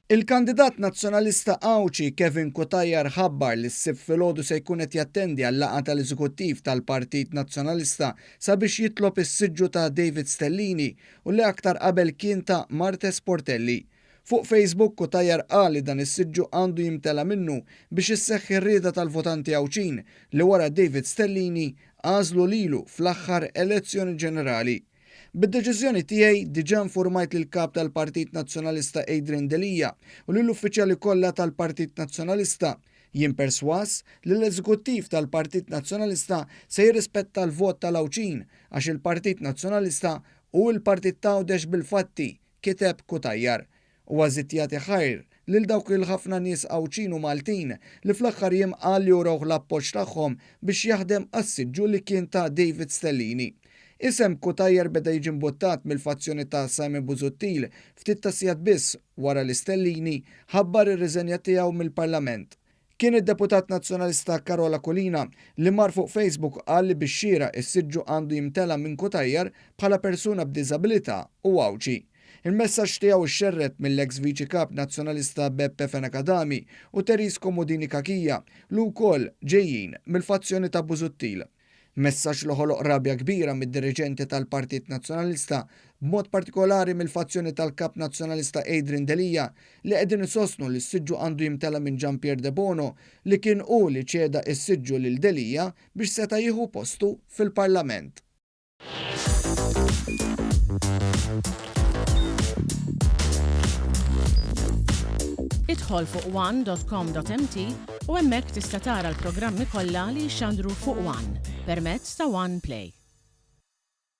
Il-kandidat nazzjonalista Awċi Kevin Kutajjar ħabbar li s-sib filgħodu se jkun qed jattendi għall-laqgħa tal-Eżekuttiv tal-Partit Nazzjonalista sabiex jitlob is-siġġu ta' David Stellini u li aktar qabel kien ta' Martes Portelli. Fuq Facebook Kutajjar qal li dan is-siġġu għandu jimtela minnu biex isseħħ ir-rieda tal-votanti Awċin li wara David Stellini għażlu lilu fl-aħħar elezzjoni ġenerali. Bid-deċiżjoni tiegħi diġà informajt lill-kap tal-Partit Nazzjonalista Adrian Delija u lill-uffiċjali kollha tal-Partit Nazzjonalista. Jien perswas li l-Eżekuttiv tal-Partit Nazzjonalista se jirrispetta l-vot tal-Awċin għax il-Partit Nazzjonalista u l-Partit Tgħawdex bil-fatti, kiteb Kutajjar. U għażitt jagħti ħajr lil dawk il-ħafna nies Awċin u Maltin li fl-aħħar jiem qal jurawh l-appoġġ tagħhom biex jaħdem għas-siġġu li kien ta' David Stellini. Isem Kutajjar beda jiġi mbuttat mill-fazzjoni ta' Simon Busuttil ftit ta' sigħat biss wara li Stellini ħabbar ir-riżenja tiegħu mill-Parlament. Kien id-deputat nazzjonalista Karola Kulina li mar fuq Facebook qal li bix-xira s-siġġu għandu jimtela minn Kutajjar bħala persuna b'diżabilità u Awċi. Il-messaġġ tiegħu xxerret mill-ex viċi kap nazzjonalista Beppe Fenakadami u Teris Komodini Kakija li wkoll ġejjin mill-fazzjoni ta' Busuttil. Messaġġ li ħoloq rabja kbira mid-dirigenti tal-Partit Nazzjonalista, b'mod partikolari mill-fazzjoni tal-Kap Nazzjonalista Adrian Delija li qegħdin isostnu li s-siġġu għandu jimtela minn Gianpier De Bono li kien hu li ċeda s-siġġu lil Delija biex seta' jieħu postu fil-Parlament. Idħol fuq one.com.mt u hemmhekk tista' tara l-programmi kollha li jxandru fuq One permezz ta' One Play.